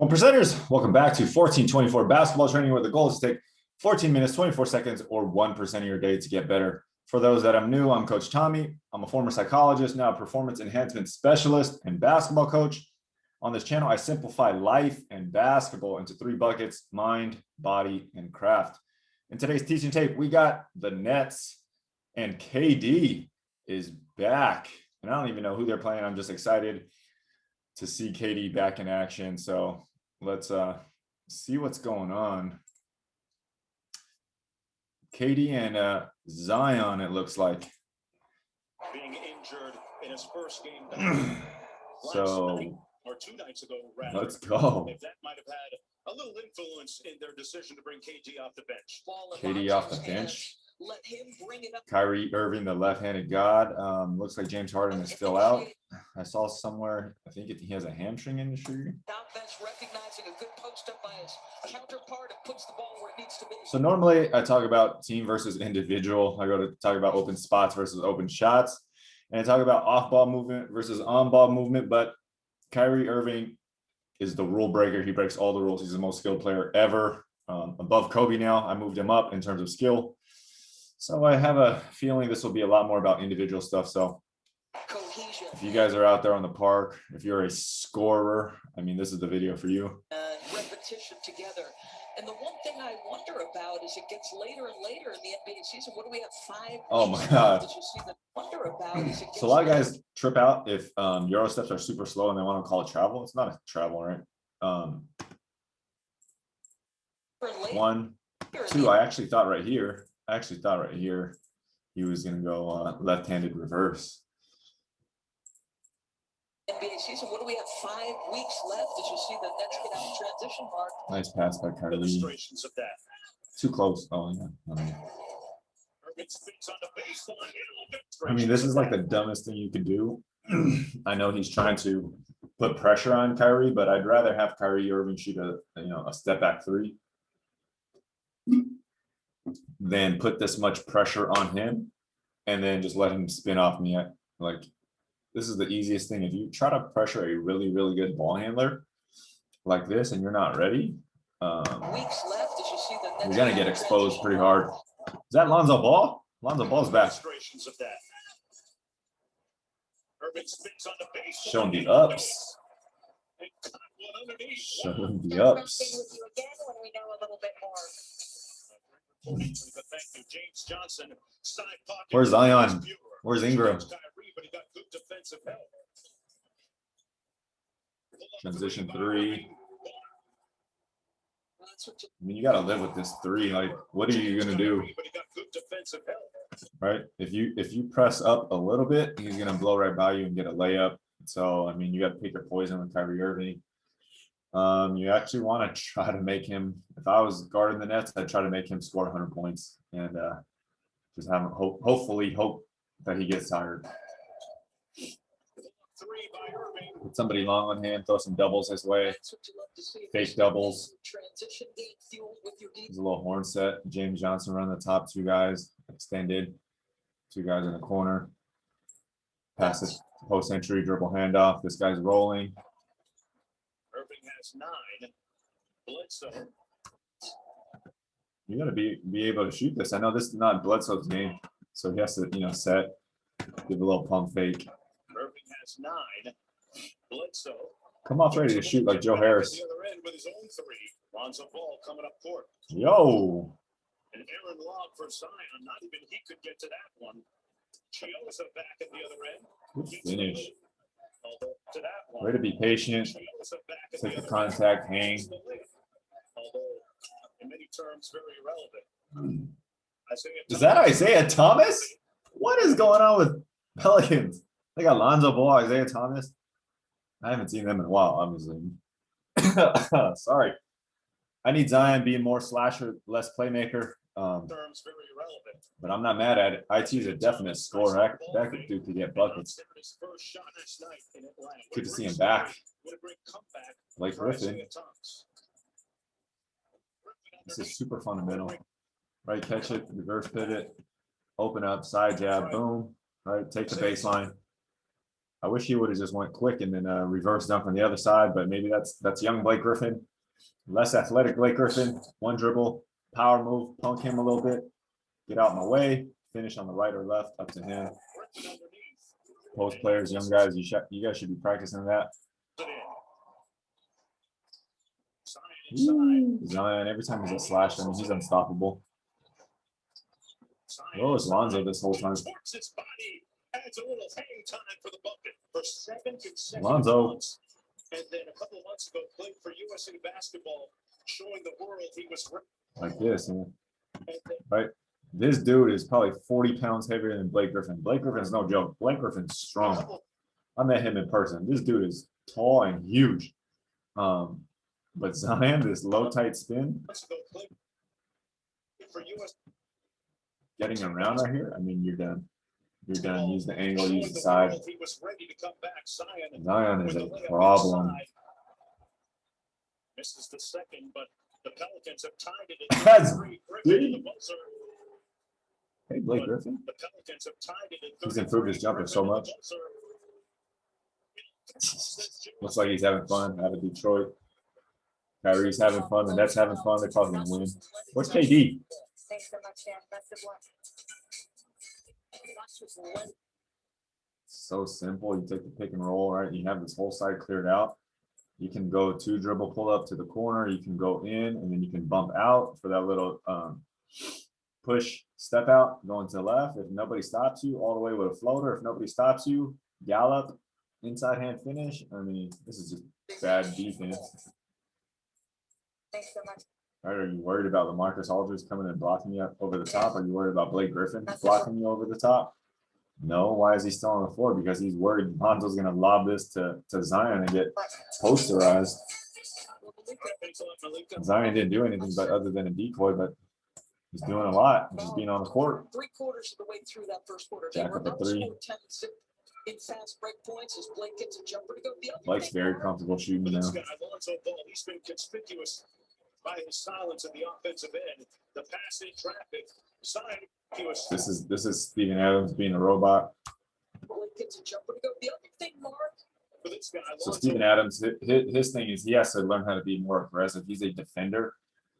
One percenters, welcome back to 1424 basketball training, where the goal is to take 14 minutes, 24 seconds, or 1% of your day to get better. For those that are new, I'm Coach Tommy. I'm a former psychologist, now a performance enhancement specialist and basketball coach. On this channel, I simplify life and basketball into 3 buckets: mind, body, and craft. In today's teaching tape, we got the Nets, and KD is back. And I don't even know who they're playing. I'm just excited to see KD back in action. So let's see what's going on. KD and Zion, it looks like. Being injured in his first game back So night, or 2 nights ago, rather. Let's go. If that might have had a little influence in their decision to bring KD off the bench. KD off the bench. Let him bring it up. Kyrie Irving, the left-handed god. Looks like James Harden is still out. I saw somewhere, I think he has a hamstring injury. Recognizing a good post up by his counterpart, and puts the ball where it needs to be. So normally I talk about team versus individual. I go to talk about open spots versus open shots. And I talk about off-ball movement versus on-ball movement. But Kyrie Irving is the rule breaker. He breaks all the rules. He's the most skilled player ever. Above Kobe now. I moved him up in terms of skill. So I have a feeling this will be a lot more about individual stuff. So if you guys are out there on the park, if you're a scorer, I mean, this is the video for you. Repetition together. And the one thing I wonder about is it gets later and later in the NBA season. What do we have? 5 Oh my God. Is So a lot of guys trip out if Euro steps are super slow and they want to call it travel. It's not a travel, right? 1, 2, I actually thought right here he was going to go left-handed reverse. NBA season. What do we have? 5 weeks left as you see the Nets get out of transition mark. Nice pass by Kyrie. Illustrations of that. Too close. Oh yeah. I mean, this is like the dumbest thing you could do. I know he's trying to put pressure on Kyrie, but I'd rather have Kyrie Irving shoot a step back 3 than put this much pressure on him and then just let him spin off me. Like, this is the easiest thing. If you try to pressure a really, really good ball handler like this and you're not ready, weeks left as you see the Nets you're gonna get exposed pretty hard. Is that Lonzo Ball? Lonzo Ball's back. Of that. Irving spins on the base. Showing the ups. Showing the ups. Thank you, James Johnson. Where's Zion? Where's Ingram? Transition 3. I mean, you got to live with this 3. Like, what are you gonna do? Right? If you press up a little bit, he's gonna blow right by you and get a layup. So I mean, you got to pick your poison with Kyrie Irving. You actually want to try to make him. If I was guarding the Nets, I'd try to make him score 100 points and just have him hopefully hope that he gets tired. Put somebody long on hand, throw some doubles his way. Fake doubles. There's a little horn set. James Johnson run the top 2 guys, extended. 2 guys in the corner. Pass it, post entry, dribble handoff. This guy's rolling. Irving has 9. Bledsoe. You got to be able to shoot this. I know this is not Bledsoe's game, so he has to, set, give a little pump fake. Irving has 9. Bledsoe. Come off ready to shoot like Joe Harris. The other end with his own 3. Lonzo Ball coming up court. Yo. An Aaron log for Zion. Not even he could get to that one. Chiosa back at the other end. Good finish. To that one. Way to be patient. Take the contact, hang. Although, in many terms, very irrelevant. Is that Isaiah Thomas? What is going on with Pelicans? They got Lonzo Ball, Isaiah Thomas. I haven't seen them in a while, obviously. Sorry. I need Zion being more slasher, less playmaker. But I'm not mad at it. IT is a definite scorer. That dude could get buckets. Good to see him back. Blake Griffin. This is super fundamental. Right, catch it, reverse pivot, open up, side jab, boom. Right, take the baseline. I wish he would have just went quick and then reverse dunk on the other side, but maybe that's young Blake Griffin. Less athletic Blake Griffin. One dribble, power move, punk him a little bit, get out my way, finish on the right or left, up to him. Post players, young guys, you guys should be practicing that. Zion, every time he's a slash, I mean, he's unstoppable. Oh, it's Lonzo this whole time. Lonzo. And then a couple of months ago, played for USA Basketball, showing the world he was like this, man. Right? This dude is probably 40 pounds heavier than Blake Griffin. Blake Griffin's no joke. Blake Griffin's strong. I met him in person. This dude is tall and huge. But Zion, this low tight spin, getting around right here. I mean, you're done. You're done. Use the angle, use the side. Zion is a problem. Misses the second, but the Pelicans have tied it. Hey, Blake Griffin. The Pelicans have tied it. He's improved his jumper so much. Looks like he's having fun out of Detroit. Kyrie's having fun. The Nets having fun. They're probably going to win. Where's KD? Thanks so much, Dan. Best of luck. So simple. You take the pick and roll, right? You have this whole side cleared out. You can go 2 dribble pull up to the corner. You can go in, and then you can bump out for that little push step out going to the left. If nobody stops you, all the way with a floater. If nobody stops you, gallop, inside hand finish. I mean, this is just bad defense. Thanks so much. Right, are you worried about LaMarcus Aldridge coming and blocking you over the top? Are you worried about Blake Griffin blocking you over the top? No. Why is he still on the floor? Because he's worried Lonzo's going to lob this to Zion and get posterized. Zion didn't do anything but other than a decoy, but he's doing a lot, just being on the court. 3/4 of the way through that first quarter. Jack up a 3. In fast break points as Blake gets a jumper to go. Blake's very comfortable shooting now. He's been conspicuous by his silence in the offensive end. The pass in traffic. This is Steven Adams being a robot. Blake gets a jumper to go. The other thing, Mark. So Steven Adams, his thing is he has to learn how to be more aggressive. He's a defender,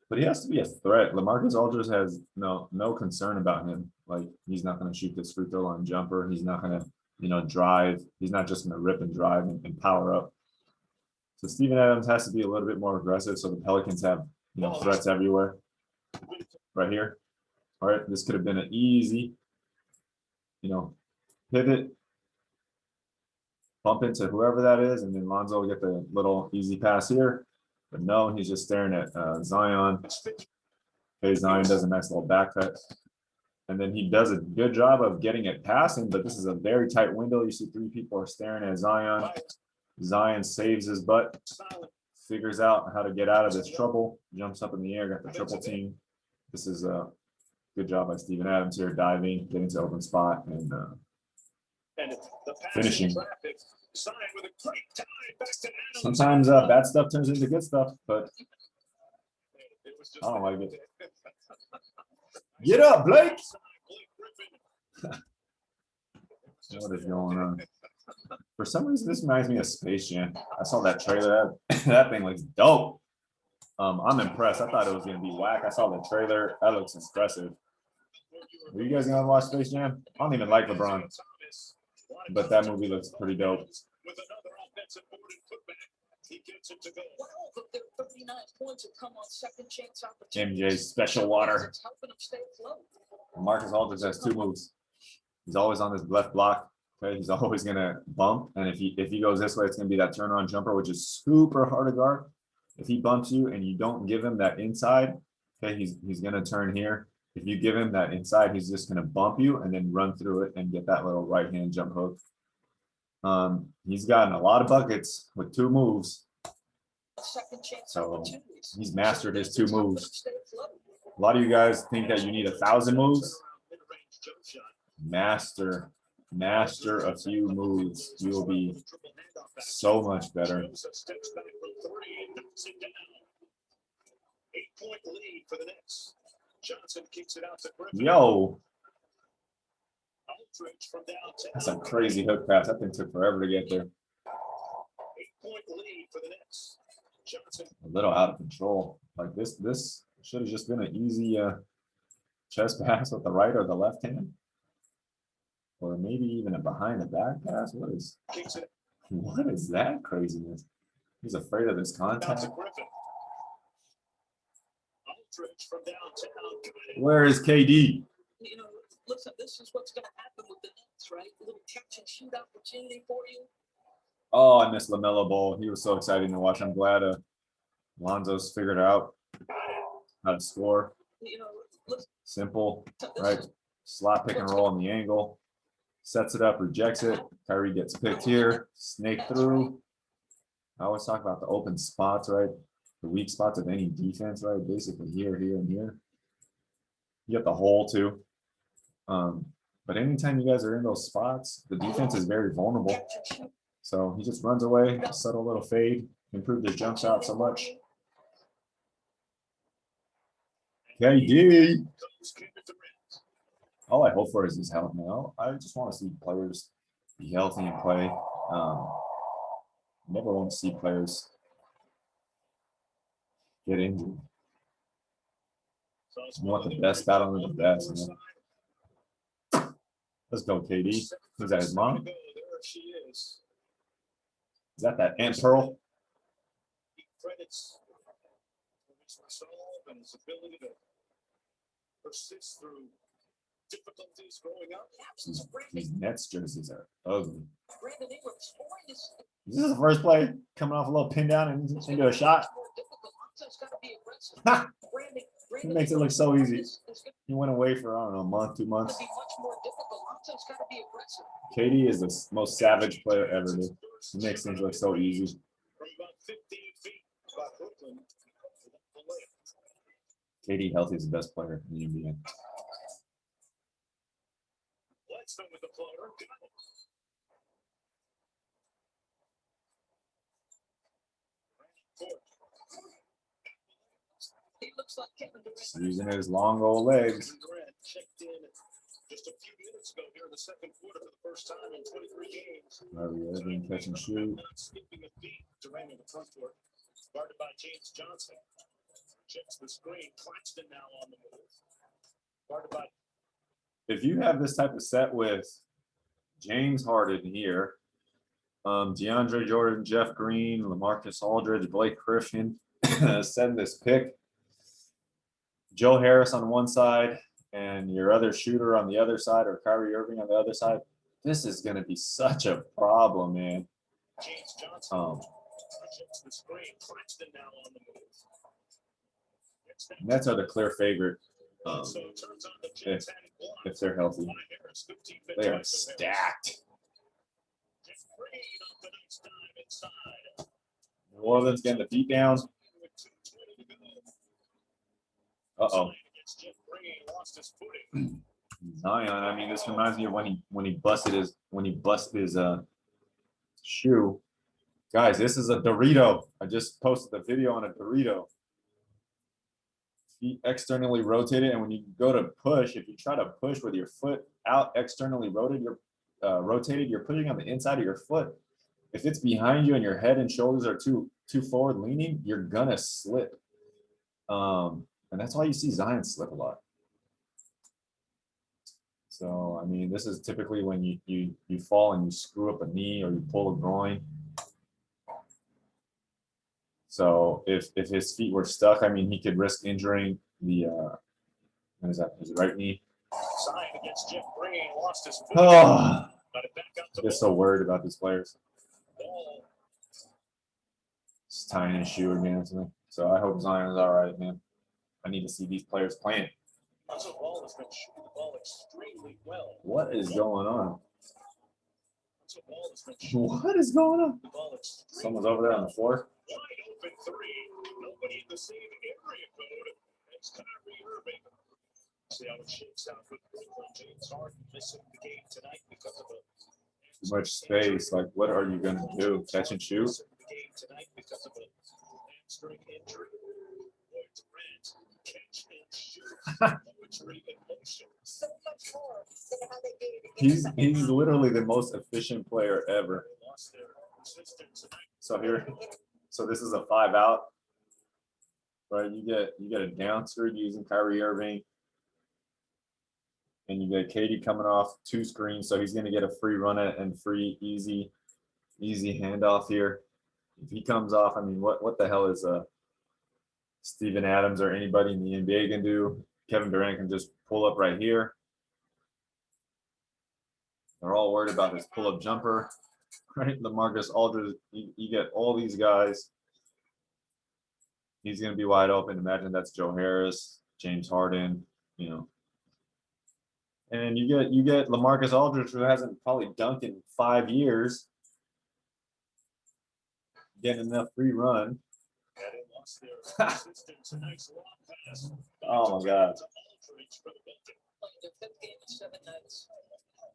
but he has to be a threat. LaMarcus Aldridge has no concern about him. Like, he's not going to shoot this free throw line jumper. He's not going to, drive. He's not just going to rip and drive and power up. So Steven Adams has to be a little bit more aggressive. So the Pelicans have, threats everywhere. Right here. All right, this could have been an easy, pivot, bump into whoever that is, and then Lonzo will get the little easy pass here. But no, he's just staring at Zion. Okay, Zion does a nice little back cut. And then he does a good job of getting it passing, but this is a very tight window. You see 3 people are staring at Zion. Zion saves his butt, figures out how to get out of this trouble, jumps up in the air, got the triple team. This is a good job by Steven Adams here, diving, getting to open spot, and finishing. Sometimes bad stuff turns into good stuff, but I don't like it. Get up, Blake! What is going on? For some reason, this reminds me of Space Jam. I saw that trailer. That thing looks dope. I'm impressed. I thought it was going to be whack. I saw the trailer. That looks impressive. Are you guys going to watch Space Jam? I don't even like LeBron. But that movie looks pretty dope. MJ's special water. Marcus Aldridge has 2 moves. He's always on his left block. Okay, he's always gonna bump, and if he goes this way, it's gonna be that turnaround jumper, which is super hard to guard. If he bumps you and you don't give him that inside, okay, he's gonna turn here. If you give him that inside, he's just gonna bump you and then run through it and get that little right hand jump hook. He's gotten a lot of buckets with 2 moves. So he's mastered his 2 moves. A lot of you guys think that you need 1,000 moves. Master a few moves. You will be so much better. 8-point lead for the Knicks. Johnson kicks it out to Griffin. Yo. Aldridge from downtown. That's a crazy hook pass. That thing took forever to get there. 8-point lead for the Nets. Johnson. A little out of control. Like this should have just been an easy chest pass with the right or the left hand. Or maybe even a behind the back pass. What is that craziness? He's afraid of this contact. Aldridge from downtown. Where is KD? You know, listen, this is what's going to happen with the Nets, right? A little catch and shoot opportunity for you. Oh, I missed LaMelo Ball. He was so exciting to watch. I'm glad Lonzo's figured out how to score. You know, listen, Simple, right? Slot pick and roll on the angle. Sets it up, rejects it. Kyrie gets picked here. Snake through. I always talk about the open spots, right? The weak spots of any defense, right? Basically here, here, and here. You get the hole too. But anytime you guys are in those spots, the defense is very vulnerable. So he just runs away, subtle little fade, improved his jump shot so much. KD. All I hope for is his health now. I just want to see players be healthy and play. Never want to see players get injured. You want the best out of the best, man. Let's go, KD. Who's that, his mom? Is that Aunt Pearl? He credits his resolve and his ability to persist through difficulties growing up. These Nets jerseys are ugly. Brandon Ingram scoring is This is the first play coming off a little pin down and into a shot. He makes it look so easy. He went away for, I don't know, a month, 2 months. KD is the most savage player ever, dude. He makes things look so easy. From about 15 feet by Brooklyn. KD healthy is the best player in the NBA. Let's go with the floater. He looks like Kevin Durant. Using his long old legs. Durant checked in just a few minutes ago here in the second quarter for the first time in 23 games. Irving catch and shoot. Not skipping a beat. Durant in the front court, guarded by James Johnson. Checks the screen. Claxton now on the move. Guarded by. If you have this type of set with James Harden here, DeAndre Jordan, Jeff Green, LaMarcus Aldridge, Blake Griffin, send this pick. Joe Harris on one side and your other shooter on the other side, or Kyrie Irving on the other side. This is going to be such a problem, man. James Johnson. Checks the screen. Claxton now on the move. Nets are the clear favorite if they're healthy. They are stacked. New Orleans getting the beat down. Uh-oh. Zion, I mean, this reminds me of when he busted his shoe. Guys, this is a Dorito. I just posted a video on a Dorito. He externally rotated, and when you go to push, if you try to push with your foot out externally rotated, you're pushing on the inside of your foot. If it's behind you and your head and shoulders are too forward leaning, you're gonna slip. And that's why you see Zion slip a lot. So I mean, this is typically when you fall and you screw up a knee or you pull a groin. So if his feet were stuck, I mean, he could risk injuring the what is that? His right knee. Oh, I get so worried about these players. Just tying his shoe again. So I hope Zion's all right, man. I need to see these players playing. What is going on? What is going on? Someone's over there on the floor. Open three. Nobody in the same area code as Kyrie Irving. See how it shakes out with Brooklyn. James Harden missing the game tonight because of a too much space. Like, what are you gonna do? Catch and shoot? The game tonight because of a hamstring injury. Durant, catch and shoot. Poetry in motion. So much more than how they gave the He's literally the most efficient player ever. So here, so this is a 5 out, right? You get a down screen using Kyrie Irving, and you get KD coming off 2 screens, so he's gonna get a free run it and free easy handoff here. If he comes off, I mean, what the hell is Steven Adams or anybody in the NBA can do? Kevin Durant can just pull up right here. They're all worried about his pull-up jumper, right? LaMarcus Aldridge, you get all these guys. He's going to be wide open. Imagine that's Joe Harris, James Harden, you know. And you get LaMarcus Aldridge, who hasn't probably dunked in 5 years, getting enough free run. Oh my God. Their 5th game in 7 nights.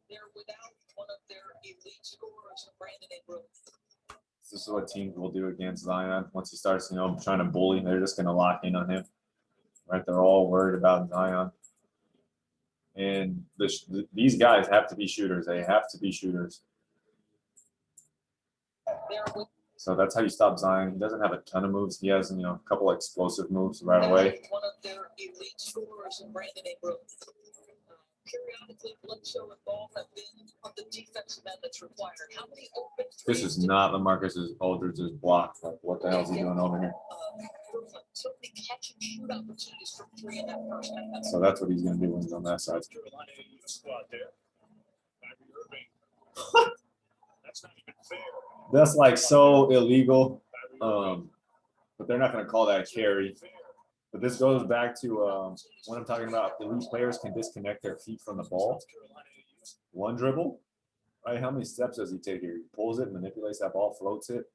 They're without one of their elite scorers, Brandon Enroll. This is what teams will do against Zion. Once he starts, trying to bully, they're just going to lock in on him. Right? They're all worried about Zion. And these guys have to be shooters. They have to be shooters. So that's how you stop Zion. He doesn't have a ton of moves. He has, a couple of explosive moves right away. One of their elite scorers, Brandon Enroll. Periodically, Bledsoe and Ball have been on the defensive end that's required. How many open This is not LaMarcus Aldridge's block. Like, what the hell is he doing over here? So many catch and shoot opportunities from 3 in that first half. So that's what he's going to do when he's on that side. That's like so illegal. But they're not going to call that a carry. But this goes back to what I'm talking about. Elite players can disconnect their feet from the ball. One dribble, right? How many steps does he take here? He pulls it, manipulates that ball, floats it,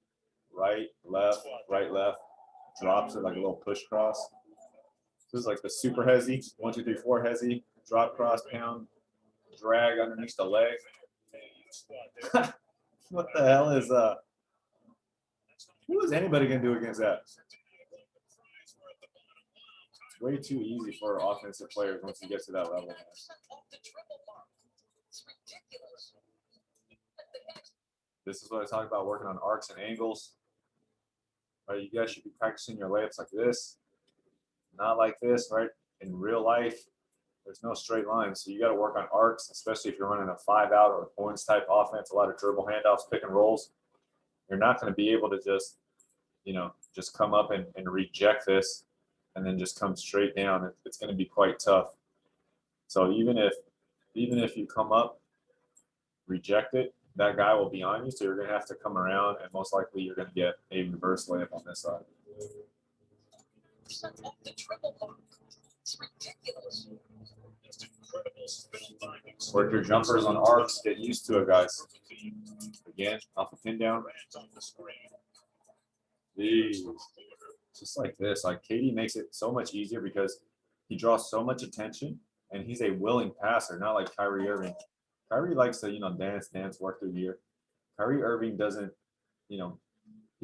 right, left, drops it like a little push cross. This is like the super hezzy, 1, 2, 3, 4 hezzy, drop, cross, pound, drag underneath the leg. What the hell is who is anybody gonna do against that? It's way too easy for offensive players once you get to that level. This is what I talk about, working on arcs and angles. Right, you guys should be practicing your layups like this, not like this, right? In real life, there's no straight lines, so you got to work on arcs, especially if you're running a 5 out or a points type offense, a lot of dribble handoffs, pick and rolls. You're not going to be able to just, just come up and reject this and then just come straight down. It's going to be quite tough. So even if you come up, reject it, that guy will be on you, so you're going to have to come around, and most likely you're going to get a reverse layup on this side. It's ridiculous. Work your jumpers on arcs. Get used to it, guys. Again, off the pin down. Jeez. Just like this. Like, KD makes it so much easier because he draws so much attention, and he's a willing passer, not like Kyrie Irving. Kyrie likes to, dance, work through here. Kyrie Irving doesn't, he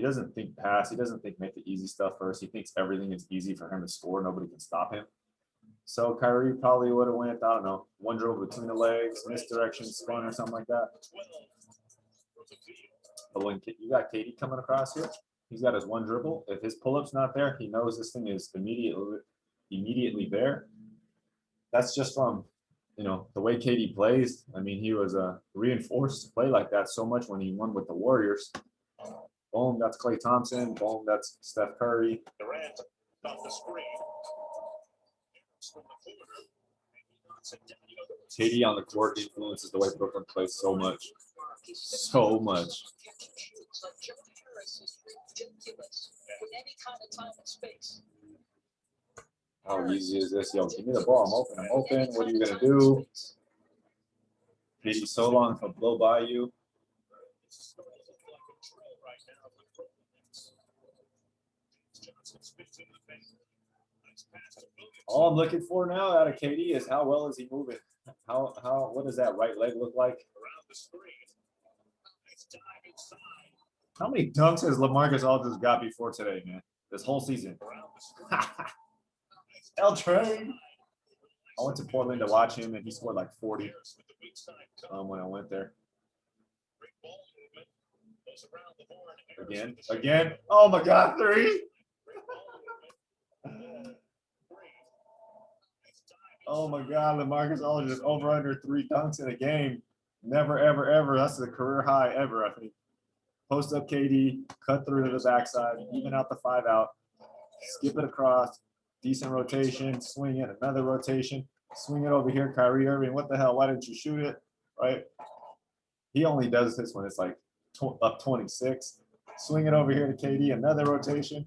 doesn't think pass. He doesn't think make the easy stuff first. He thinks everything is easy for him to score. Nobody can stop him. So Kyrie probably would have went, I don't know, one dribble between the legs, misdirection, spun or something like that. But when you got KD coming across here, he's got his one dribble. If his pull-up's not there, he knows this thing is immediately there. That's just from, the way KD plays. I mean, he was reinforced to play like that so much when he won with the Warriors. Boom, that's Klay Thompson. Boom, that's Steph Curry. Durant off the screen. KD on the court influences the way Brooklyn plays so much. So much. How easy is this? Yo, give me the ball. I'm open. What are you going to do? KD so long to blow by you. All I'm looking for now out of KD is how well is he moving? What does that right leg look like? How many dunks has LaMarcus Aldridge got before today, man? This whole season. L Train. I went to Portland to watch him, and he scored like 40. when I went there. Great ball movement. Goes around the horn. Harris with the Again. shot. Oh my God, 3. Great ball movement. 3. Nice diving Oh my shot. God, LaMarcus Aldridge is over under 3 dunks in a game. Never, ever, ever. That's the career high ever, I think. Post up KD, cut through to the backside, even out the 5 out, skip it across, decent rotation, swing it, another rotation, swing it over here, Kyrie Irving. What the hell? Why didn't you shoot it? Right? He only does this when it's like up 26. Swing it over here to KD, another rotation,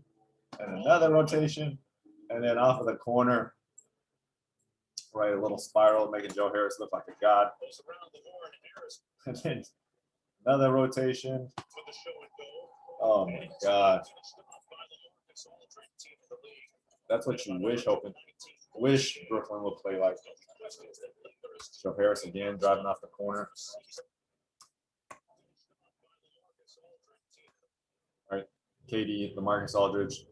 and another rotation, and then off of the corner, right, a little spiral, making Joe Harris look like a god. Goes around the horn. Harris And then another rotation. with the show and go. Oh my God. Finished off by the Marcus Aldridge team in the league. That's what you wish Brooklyn would play like. Joe Harris again, driving off the corner. All right, KD, LaMarcus Aldridge.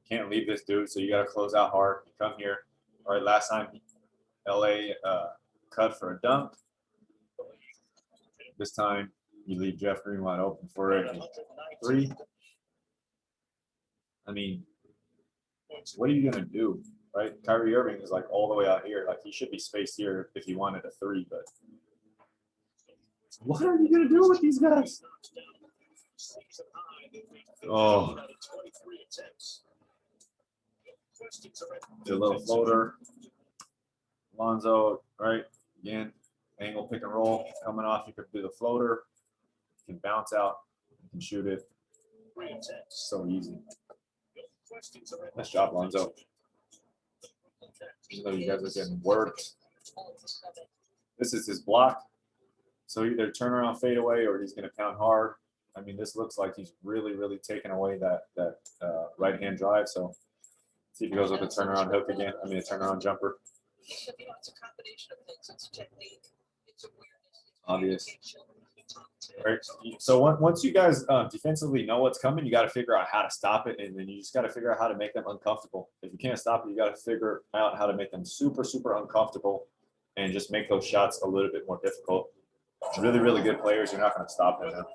Can't leave this dude, so you got to close out hard. You come here. All right, last time LA cut for a dunk. This time you leave Jeff Green wide open for it. 3. I mean, what are you gonna do, right? Kyrie Irving is like all the way out here. Like he should be spaced here if he wanted a 3, but what are you gonna do with these guys? Oh, the little floater. Lonzo, right? Again, angle pick and roll coming off. You could do the floater. You can bounce out. You can shoot it. So easy. Nice job, Lonzo. Even though you guys are getting worked. This is his block. So either turn around, fade away, or he's going to pound hard. I mean, this looks like he's really, really taking away that right-hand drive. So see if he goes with a turnaround hook again. I mean, a turnaround jumper. It's a combination of things. It's technique. It's awareness. It's Obvious. communication. Right. So once you guys defensively know what's coming, you got to figure out how to stop it, and then you just got to figure out how to make them uncomfortable. If you can't stop it, you got to figure out how to make them super, super uncomfortable, and just make those shots a little bit more difficult. Really, really good players. You're not going to stop them now.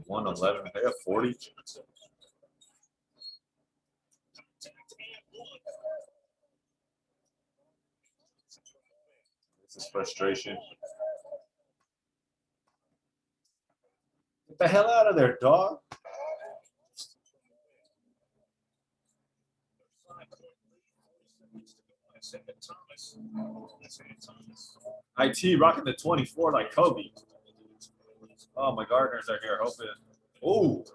111. They have 40. This is frustration. Get the hell out of there, dog. IT rocking the 24 like Kobe. Oh, my Gardeners are here. Hope it. Oh.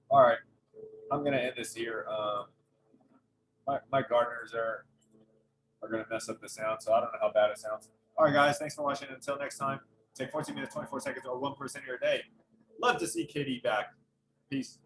All right, I'm gonna end this here. My Gardeners are gonna mess up the sound, so I don't know how bad it sounds. All right, guys, thanks for watching. Until next time, take 14 minutes, 24 seconds, or 1% of your day. Love to see KD back. Peace.